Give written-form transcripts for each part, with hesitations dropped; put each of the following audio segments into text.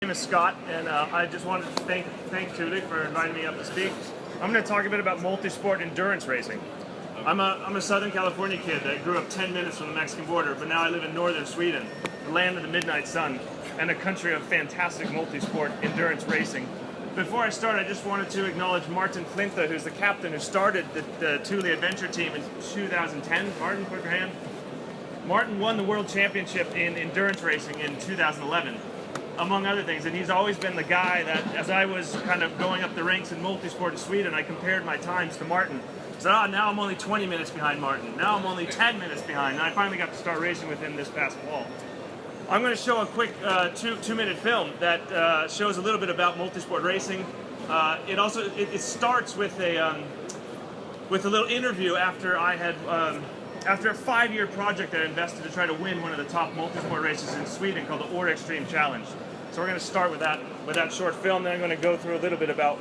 My name is Scott, and I just wanted to thank Thule for inviting me up to speak. I'm going to talk a bit about multisport endurance racing. I'm a Southern California kid that grew up 10 minutes from the Mexican border, but now I live in northern Sweden, the land of the midnight sun, and a country of fantastic multisport endurance racing. Before I start, I just wanted to acknowledge Martin Flinta, who's the captain who started the Thule Adventure Team in 2010. Martin, put your hand. Martin won the World Championship in endurance racing in 2011. Among other things, and he's always been the guy that, as I was kind of going up the ranks in multisport in Sweden, I compared my times to Martin. So now I'm only 20 minutes behind Martin. Now I'm only 10 minutes behind, and I finally got to start racing with him this past fall. I'm going to show a quick two-minute film that shows a little bit about multisport racing. It starts with a little interview after I had. After a 5-year project that I invested to try to win one of the top multisport races in Sweden called the Or Extreme Challenge. So we're going to start with that short film, then I'm going to go through a little bit about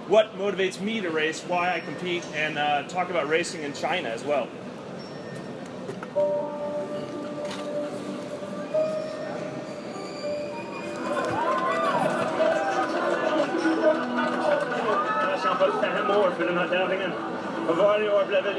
what motivates me to race, why I compete, and talk about racing in China as well. Jag kämpade 5 år för den här tävlingen. Och varje år blev det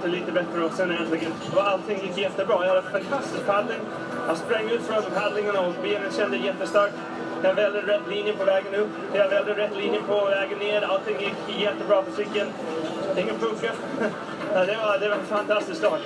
lite bättre och sen äntligen. Och allting gick jättebra. Jag hade fantastisk paddling. Jag sprang ut från paddlingen och benen kände jättestarkt. Jag välde rätt linje på vägen upp. Jag välde rätt linje på vägen ner. Allting gick jättebra på cykeln. Ingen pucka. Det var en fantastisk start.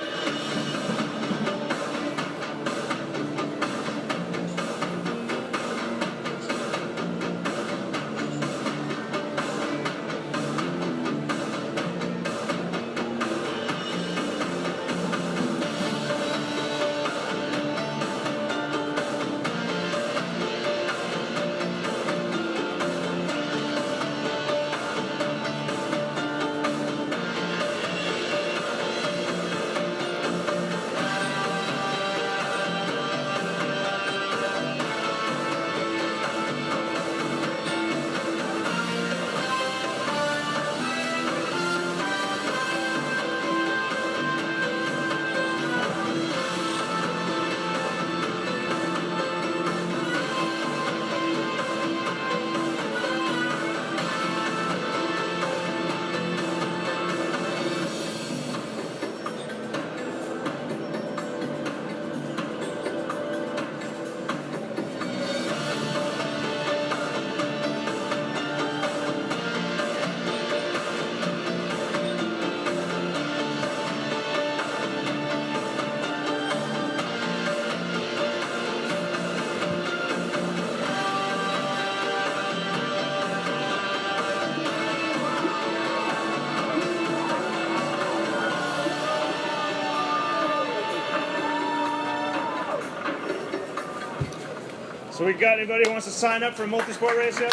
So we got anybody who wants to sign up for a multisport race yet?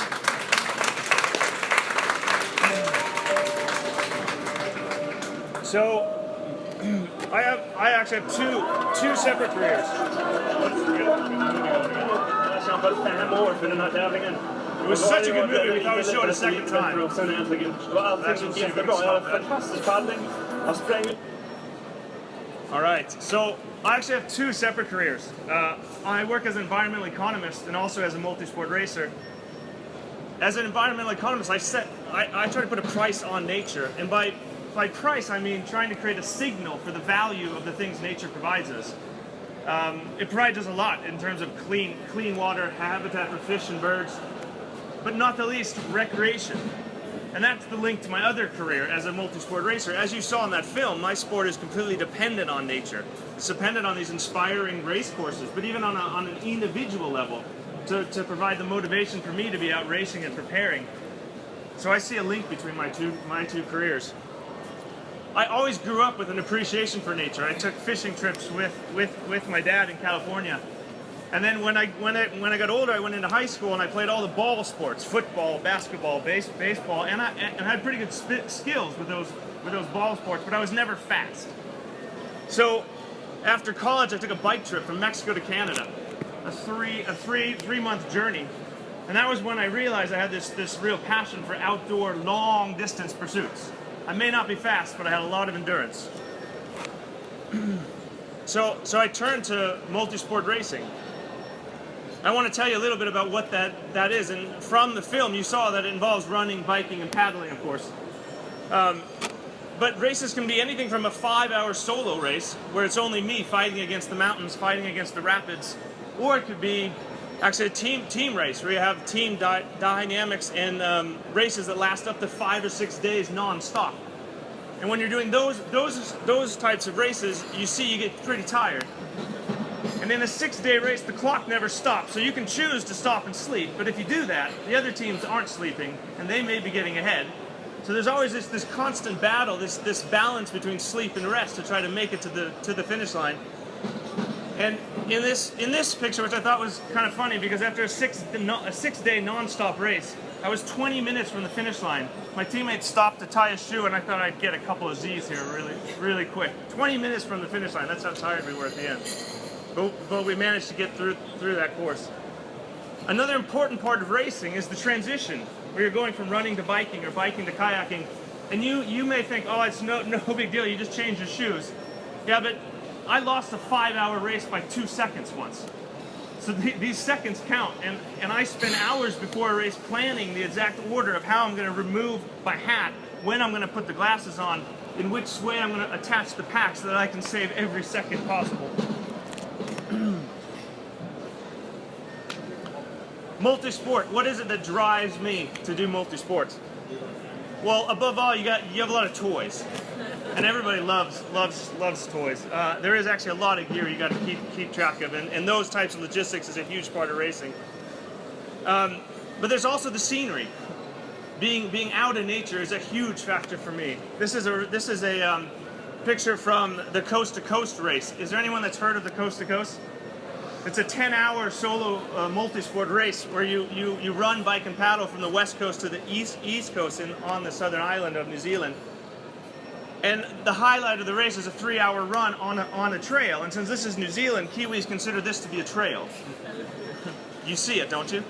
So I actually have two separate careers. It was such a good movie, we thought we'd show it a second time. Alright, so I actually have 2 separate careers. I work as an environmental economist and also as a multisport racer. As an environmental economist, I try to put a price on nature, and by price I mean trying to create a signal for the value of the things nature provides us. It provides us a lot in terms of clean water, habitat for fish and birds, but not the least recreation. And that's the link to my other career as a multisport racer. As you saw in that film, my sport is completely dependent on nature. It's dependent on these inspiring race courses, but even on an individual level, to provide the motivation for me to be out racing and preparing. So I see a link between my two careers. I always grew up with an appreciation for nature. I took fishing trips with my dad in California. And then when I got older, I went into high school and I played all the ball sports: football, basketball, baseball, and I had pretty good skills with those ball sports, but I was never fast. So after college, I took a bike trip from Mexico to Canada, a three-month journey, and that was when I realized I had this real passion for outdoor, long-distance pursuits. I may not be fast, but I had a lot of endurance. So I turned to multisport racing. I want to tell you a little bit about what that is. And from the film, you saw that it involves running, biking, and paddling, of course. But races can be anything from a 5-hour solo race, where it's only me fighting against the mountains, fighting against the rapids, or it could be actually a team race, where you have team dynamics and races that last up to 5 or 6 days non-stop. And when you're doing those types of races, you get pretty tired. And in a 6-day race, the clock never stops, so you can choose to stop and sleep. But if you do that, the other teams aren't sleeping, and they may be getting ahead. So there's always this constant battle, this balance between sleep and rest to try to make it to the finish line. And in this picture, which I thought was kind of funny, because after a 6-day non-stop race, I was 20 minutes from the finish line. My teammates stopped to tie a shoe, and I thought I'd get a couple of Z's here really quick. 20 minutes from the finish line, that's how tired we were at the end. But we managed to get through that course. Another important part of racing is the transition, where you're going from running to biking or biking to kayaking. And you may think, oh, it's no big deal, you just change your shoes. Yeah, but I lost a 5-hour race by 2 seconds once. So these seconds count, and I spend hours before a race planning the exact order of how I'm going to remove my hat, when I'm going to put the glasses on, in which way I'm going to attach the pack so that I can save every second possible. Multisport, what is it that drives me to do multisports? Well, above all, you have a lot of toys. And everybody loves toys. There is actually a lot of gear you got to keep track of, and those types of logistics is a huge part of racing. But there's also the scenery. Being out in nature is a huge factor for me. This is a picture from the Coast to Coast race. Is there anyone that's heard of the Coast to Coast? It's a 10-hour solo multisport race where you run, bike, and paddle from the west coast to the east coast on the southern island of New Zealand. And the highlight of the race is a 3-hour run on a trail. And since this is New Zealand, Kiwis consider this to be a trail. You see it, don't you?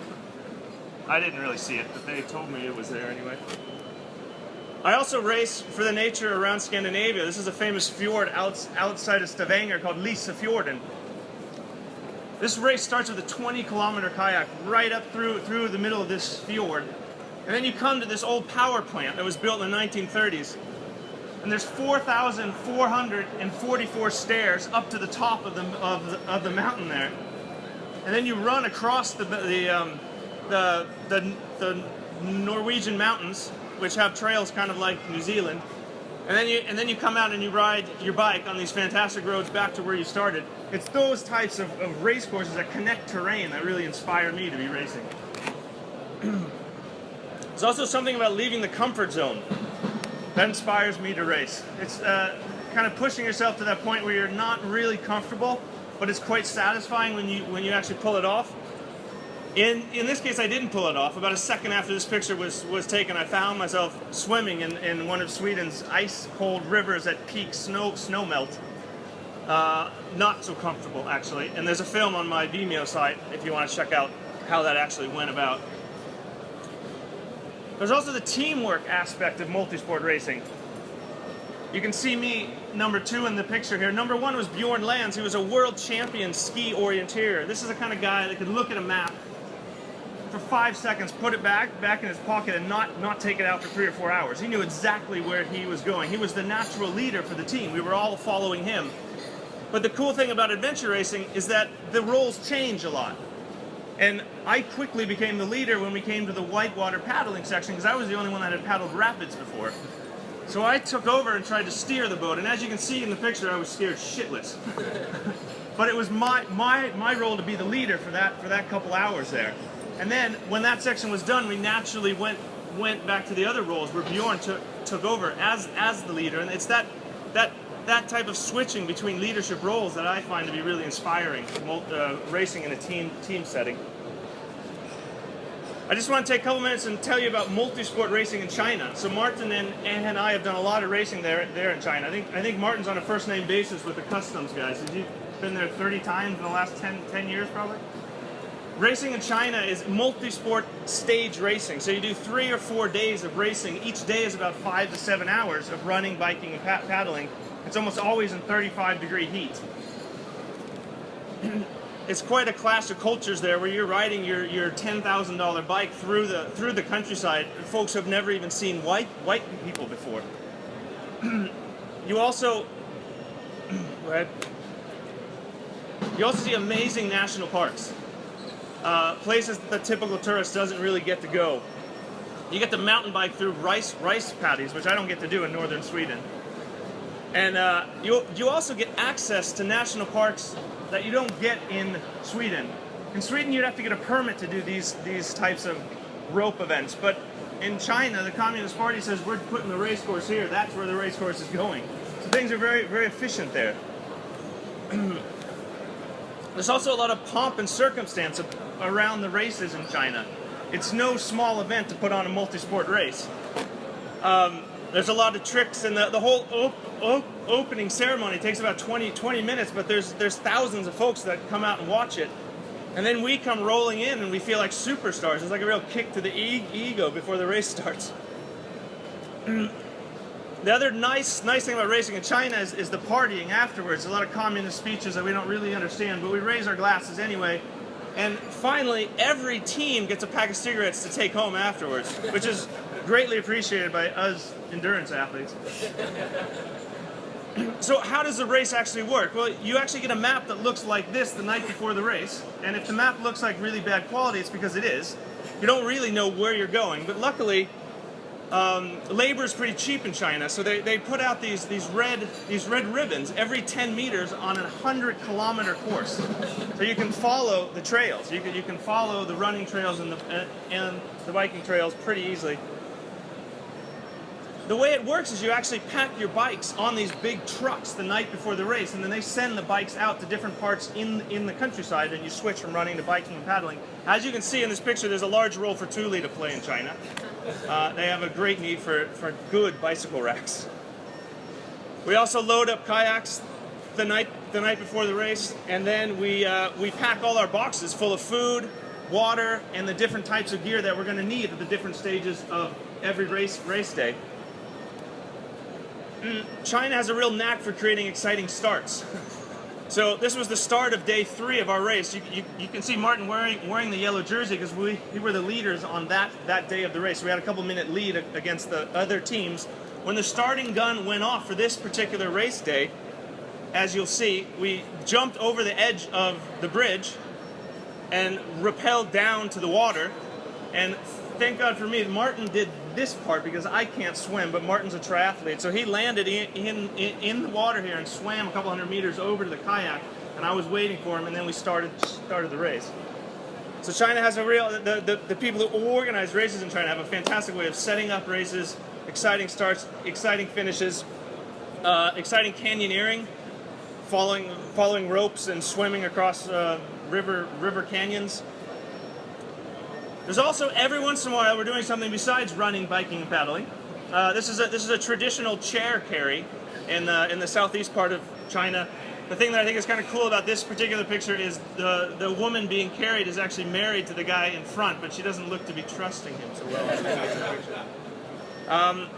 I didn't really see it, but they told me it was there anyway. I also race for the nature around Scandinavia. This is a famous fjord outside of Stavanger called Lysefjorden. This race starts with a 20-kilometer kayak right up through the middle of this fjord. And then you come to this old power plant that was built in the 1930s. And there's 4,444 stairs up to the top of the mountain there. And then you run across the Norwegian mountains, which have trails kind of like New Zealand. And then you come out and you ride your bike on these fantastic roads back to where you started. It's those types of race courses that connect terrain that really inspire me to be racing. There's also something about leaving the comfort zone that inspires me to race. It's kind of pushing yourself to that point where you're not really comfortable, but it's quite satisfying when you actually pull it off. In this case, I didn't pull it off. About a second after this picture was taken, I found myself swimming in one of Sweden's ice-cold rivers at peak snow melt. Not so comfortable, actually. And there's a film on my Vimeo site if you want to check out how that actually went about. There's also the teamwork aspect of multisport racing. You can see me, number 2 in the picture here. Number 1 was Bjorn Lands. He was a world champion ski orienteer. This is the kind of guy that could look at a map for 5 seconds, put it back in his pocket, and not take it out for 3 or 4 hours. He knew exactly where he was going. He was the natural leader for the team. We were all following him. But the cool thing about adventure racing is that the roles change a lot. And I quickly became the leader when we came to the whitewater paddling section, because I was the only one that had paddled rapids before. So I took over and tried to steer the boat, and as you can see in the picture, I was scared shitless. But it was my role to be the leader for that couple hours there. And then when that section was done, we naturally went back to the other roles where Bjorn took over as the leader, and it's that type of switching between leadership roles that I find to be really inspiring, racing in a team setting. I just want to take a couple minutes and tell you about multisport racing in China. So Martin and I have done a lot of racing there in China. I think Martin's on a first name basis with the customs guys. Have you been there 30 times in the last 10 years probably? Racing in China is multi-sport stage racing. So you do 3 or 4 days of racing. Each day is about 5 to 7 hours of running, biking, and paddling. It's almost always in 35-degree heat. it's quite a clash of cultures there, where you're riding your $10,000 bike through the countryside. Folks have never even seen white people before. You also go ahead. You also see amazing national parks, places that the typical tourist doesn't really get to go. You get to mountain bike through rice paddies, which I don't get to do in northern Sweden. And you also get access to national parks that you don't get in Sweden. In Sweden, you'd have to get a permit to do these types of rope events. But in China, the Communist Party says, we're putting the race course here. That's where the race course is going. So things are very, very efficient there. There's also a lot of pomp and circumstance around the races in China. It's no small event to put on a multi-sport race. There's a lot of tricks, and the whole opening ceremony takes about 20 minutes, but there's thousands of folks that come out and watch it. And then we come rolling in and we feel like superstars. It's like a real kick to the ego before the race starts. The other nice thing about racing in China is the partying afterwards. A lot of communist speeches that we don't really understand, but we raise our glasses anyway. And finally, every team gets a pack of cigarettes to take home afterwards, which is greatly appreciated by us endurance athletes. So how does the race actually work? Well, you actually get a map that looks like this the night before the race. And if the map looks like really bad quality, it's because it is. You don't really know where you're going. But luckily, labor is pretty cheap in China, so they put out these red ribbons every 10 meters on a 100-kilometer course, so you can follow the trails. You can follow the running trails and the biking trails pretty easily. The way it works is you actually pack your bikes on these big trucks the night before the race, and then they send the bikes out to different parts in the countryside, and you switch from running to biking and paddling. As you can see in this picture, there's a large role for Thule to play in China. They have a great need for good bicycle racks. We also load up kayaks the night before the race, and then we pack all our boxes full of food, water, and the different types of gear that we're going to need at the different stages of every race day. China has a real knack for creating exciting starts. So this was the start of day 3 of our race. You can see Martin wearing the yellow jersey because we were the leaders on that day of the race. We had a couple-minute lead against the other teams. When the starting gun went off for this particular race day, as you'll see, we jumped over the edge of the bridge and rappelled down to the water. And thank God for me, Martin did this part because I can't swim, but Martin's a triathlete. So he landed in the water here and swam a couple hundred meters over to the kayak, and I was waiting for him, and then we started the race. So China has a real, the people who organize races in China have a fantastic way of setting up races, exciting starts, exciting finishes, exciting canyoneering, following ropes and swimming across river canyons. There's also, every once in a while, we're doing something besides running, biking, and paddling. This is a traditional chair carry in the southeast part of China. The thing that I think is kind of cool about this particular picture is the woman being carried is actually married to the guy in front, but she doesn't look to be trusting him so well.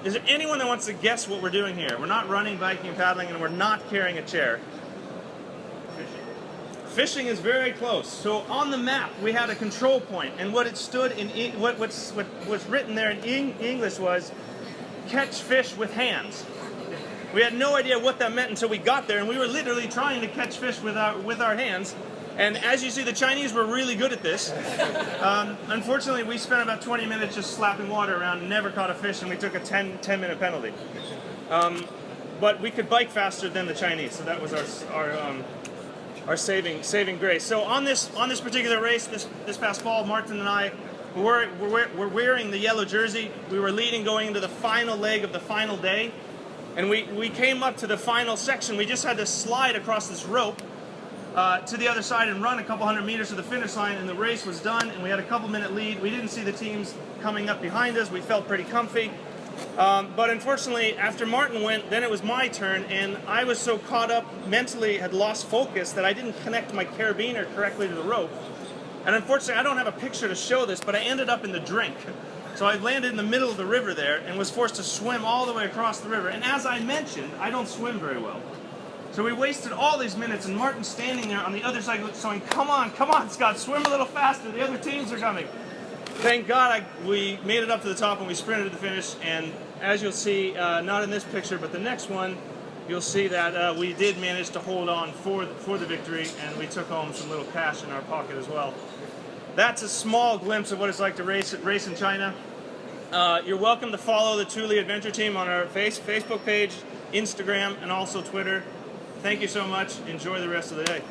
Is there anyone that wants to guess what we're doing here? We're not running, biking, and paddling, and we're not carrying a chair. Fishing is very close. So on the map, we had a control point, and what it stood in, what's written there in English was catch fish with hands. We had no idea what that meant until we got there, and we were literally trying to catch fish with our hands. And as you see, the Chinese were really good at this. Unfortunately, we spent about 20 minutes just slapping water around and never caught a fish, and we took a 10-minute penalty. But we could bike faster than the Chinese, so that was our saving grace. So on this particular race, this past fall, Martin and I were wearing the yellow jersey. We were leading going into the final leg of the final day, and we came up to the final section. We just had to slide across this rope to the other side and run a couple hundred meters to the finish line, and the race was done, and we had a couple-minute lead. We didn't see the teams coming up behind us. We felt pretty comfy. But unfortunately, after Martin went, then it was my turn, and I was so caught up mentally, had lost focus, that I didn't connect my carabiner correctly to the rope. And unfortunately, I don't have a picture to show this, but I ended up in the drink. So I landed in the middle of the river there and was forced to swim all the way across the river. And as I mentioned, I don't swim very well. So we wasted all these minutes, and Martin's standing there on the other side saying, come on, Scott, swim a little faster, the other teams are coming. Thank God we made it up to the top and we sprinted to the finish, and as you'll see, not in this picture, but the next one, you'll see that we did manage to hold on for the victory, and we took home some little cash in our pocket as well. That's a small glimpse of what it's like to race in China. You're welcome to follow the Thule Adventure Team on our Facebook page, Instagram, and also Twitter. Thank you so much. Enjoy the rest of the day.